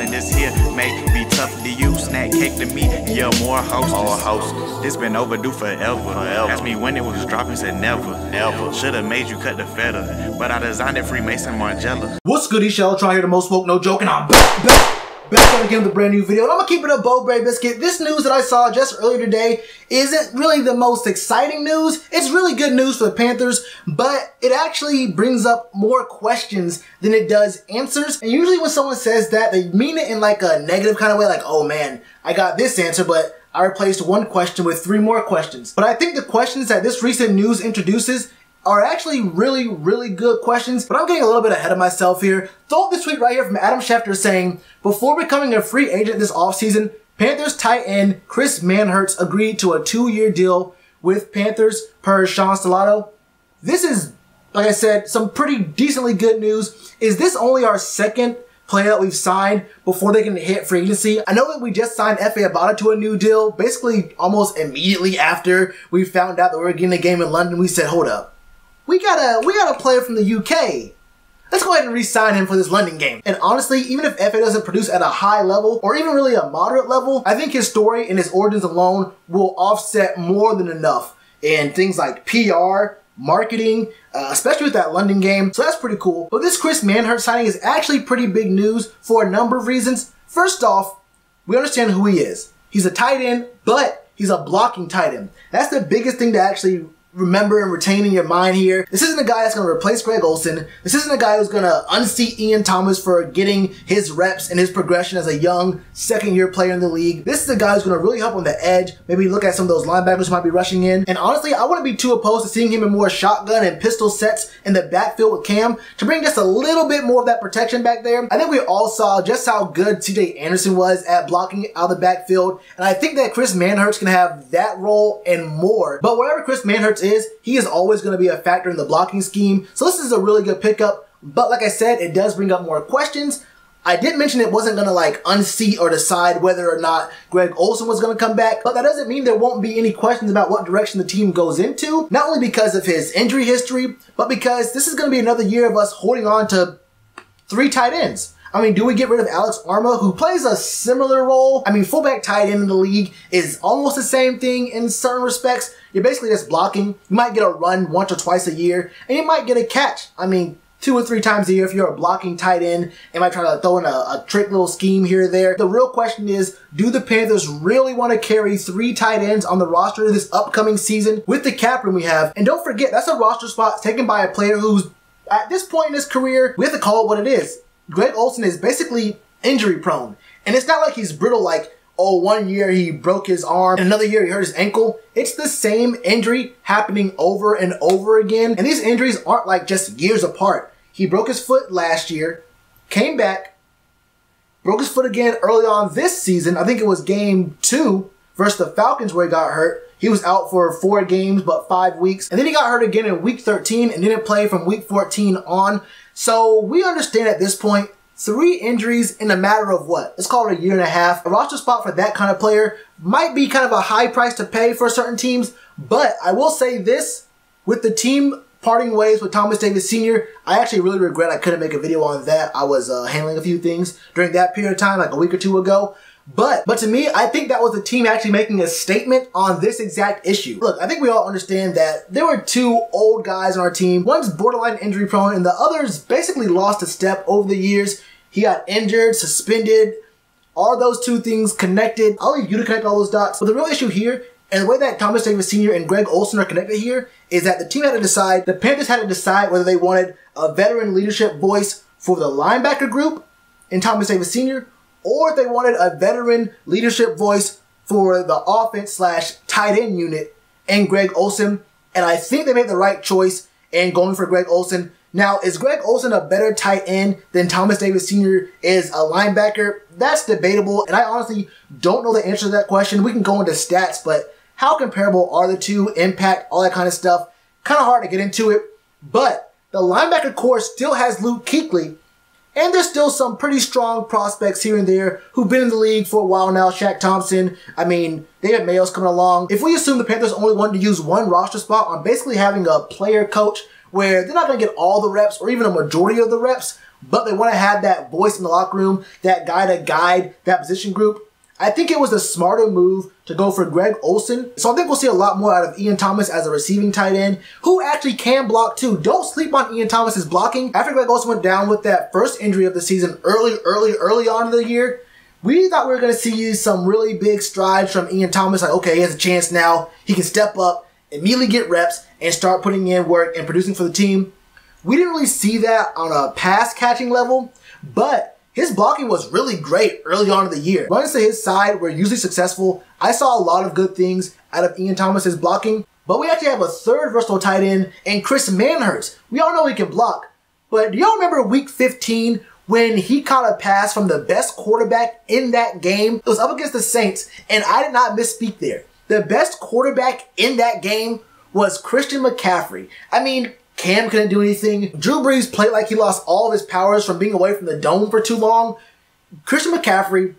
and this here may be tough to you. Snack cake to me, yeah, more hostess. This been overdue forever. Asked me when it was dropping, said never. Should've made you cut the feta, but I designed it Freemason Margiela. What's good, Shellitronnn here, the most woke, no joke, and I'm back again with a brand new video. And I'm gonna keep it a bold Bray biscuit. This news that I saw just earlier today isn't really the most exciting news. It's really good news for the Panthers, but it actually brings up more questions than it does answers. And usually when someone says that, they mean it in like a negative kind of way, like, oh man, I got this answer, but I replaced one question with 3 more questions. But I think the questions that this recent news introduces are actually really good questions, but I'm getting a little bit ahead of myself here. Throw up this tweet right here from Adam Schefter saying, before becoming a free agent this offseason, Panthers tight end Chris Manhertz agreed to a 2-year deal with Panthers per Sean Stellato. This is, like I said, some pretty decently good news. Is this only our second player that we've signed before they can hit free agency? I know that we just signed F.A. Abada to a new deal, basically almost immediately after we found out that we were getting a game in London. We said, hold up. We got a player from the UK. Let's go ahead and re-sign him for this London game. And honestly, even if FA doesn't produce at a high level, or even really a moderate level, I think his story and his origins alone will offset more than enough in things like PR, marketing, especially with that London game. So that's pretty cool. But this Chris Manhertz signing is actually pretty big news for a number of reasons. First off, we understand who he is. He's a tight end, but he's a blocking tight end. That's the biggest thing to actually remember and retain in your mind here. This isn't a guy that's going to replace Greg Olsen. This isn't a guy who's going to unseat Ian Thomas for getting his reps and his progression as a young second-year player in the league. This is a guy who's going to really help on the edge, maybe look at some of those linebackers who might be rushing in. And honestly, I wouldn't be too opposed to seeing him in more shotgun and pistol sets in the backfield with Cam to bring just a little bit more of that protection back there. I think we all saw just how good CJ Anderson was at blocking out of the backfield, and I think that Chris Manhertz can have that role and more. But wherever Chris Manhertz is, he is always going to be a factor in the blocking scheme. So this is a really good pickup. But like I said, it does bring up more questions. I did mention it wasn't going to like unseat or decide whether or not Greg Olsen was going to come back. But that doesn't mean there won't be any questions about what direction the team goes into. Not only because of his injury history, but because this is going to be another year of us holding on to 3 tight ends. I mean, do we get rid of Alex Arma, who plays a similar role? I mean, fullback tight end in the league is almost the same thing in certain respects. You're basically just blocking. You might get a run once or twice a year, and you might get a catch. I mean, 2 or 3 times a year if you're a blocking tight end. You might try to throw in a trick little scheme here or there. The real question is, do the Panthers really want to carry 3 tight ends on the roster this upcoming season with the cap room we have? And don't forget, that's a roster spot taken by a player who's, at this point in his career, we have to call it what it is. Greg Olsen is basically injury prone. And it's not like he's brittle like, oh, 1 year he broke his arm and another year he hurt his ankle. It's the same injury happening over and over again. And these injuries aren't like just years apart. He broke his foot last year, came back, broke his foot again early on this season. I think it was game 2 versus the Falcons where he got hurt. He was out for 4 games, but 5 weeks. And then he got hurt again in week 13 and didn't play from week 14 on. So we understand at this point, 3 injuries in a matter of what? Let's call it a year and a half. A roster spot for that kind of player might be kind of a high price to pay for certain teams. But I will say this, with the team parting ways with Thomas Davis Sr., I actually really regret I couldn't make a video on that. I was handling a few things during that period of time, like a week or 2 ago. But to me, I think that was the team actually making a statement on this exact issue. Look, I think we all understand that there were 2 old guys on our team. One's borderline injury prone and the other's basically lost a step over the years. He got injured, suspended. Are those 2 things connected? I'll leave you to connect all those dots. But the real issue here, and the way that Thomas Davis Sr. and Greg Olsen are connected here, is that the team had to decide, the Panthers had to decide whether they wanted a veteran leadership voice for the linebacker group in Thomas Davis Sr., or if they wanted a veteran leadership voice for the offense/tight end unit in Greg Olsen. And I think they made the right choice in going for Greg Olsen. Now, is Greg Olsen a better tight end than Thomas Davis Sr. is a linebacker? That's debatable, and I honestly don't know the answer to that question. We can go into stats, but how comparable are the 2? Impact, all that kind of stuff. Kind of hard to get into it, but the linebacker core still has Luke Kuechly, and there's still some pretty strong prospects here and there who've been in the league for a while now. Shaq Thompson, I mean, David Mayo's coming along. If we assume the Panthers only wanted to use 1 roster spot on basically having a player coach where they're not going to get all the reps or even a majority of the reps, but they want to have that voice in the locker room, that guy to guide that position group. I think it was a smarter move to go for Greg Olsen. So I think we'll see a lot more out of Ian Thomas as a receiving tight end who actually can block too. Don't sleep on Ian Thomas's blocking. After Greg Olsen went down with that first injury of the season early on in the year, we thought we were going to see some really big strides from Ian Thomas. Like, okay, he has a chance now. He can step up, immediately get reps, and start putting in work and producing for the team. We didn't really see that on a pass catching level, but his blocking was really great early on in the year. Runs to his side were usually successful. I saw a lot of good things out of Ian Thomas's blocking, but we actually have a third versatile tight end in Chris Manhertz. We all know he can block, but do y'all remember week 15 when he caught a pass from the best quarterback in that game? It was up against the Saints, and I did not misspeak there. The best quarterback in that game was Christian McCaffrey. I mean, Cam couldn't do anything. Drew Brees played like he lost all of his powers from being away from the dome for too long. Christian McCaffrey,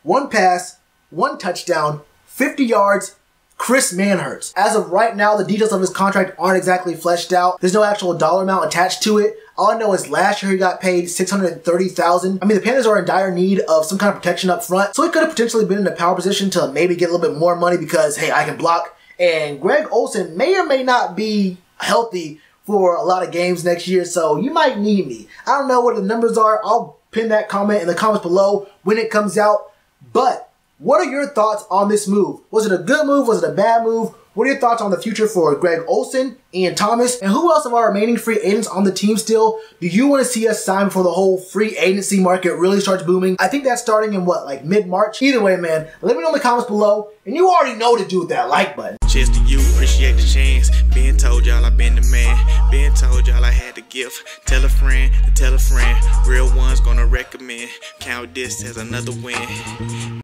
1 pass, 1 touchdown, 50 yards, Chris Manhertz. As of right now, the details of his contract aren't exactly fleshed out. There's no actual dollar amount attached to it. All I know is last year he got paid $630,000. I mean, the Panthers are in dire need of some kind of protection up front, so he could have potentially been in a power position to maybe get a little bit more money because, hey, I can block. And Greg Olsen may or may not be healthy for a lot of games next year, so you might need me. I don't know what the numbers are. I'll pin that comment in the comments below when it comes out. But what are your thoughts on this move? Was it a good move? Was it a bad move? What are your thoughts on the future for Greg Olsen, Ian Thomas, and who else of our remaining free agents on the team still do you want to see us sign before the whole free agency market really starts booming? I think that's starting in what, like mid-March? Either way, man, let me know in the comments below, and you already know to do with that like button. Cheers to you, appreciate the chance. Been told y'all I been the man. Been told y'all I had the gift. Tell a friend to tell a friend. Real ones gonna recommend. Count this as another win.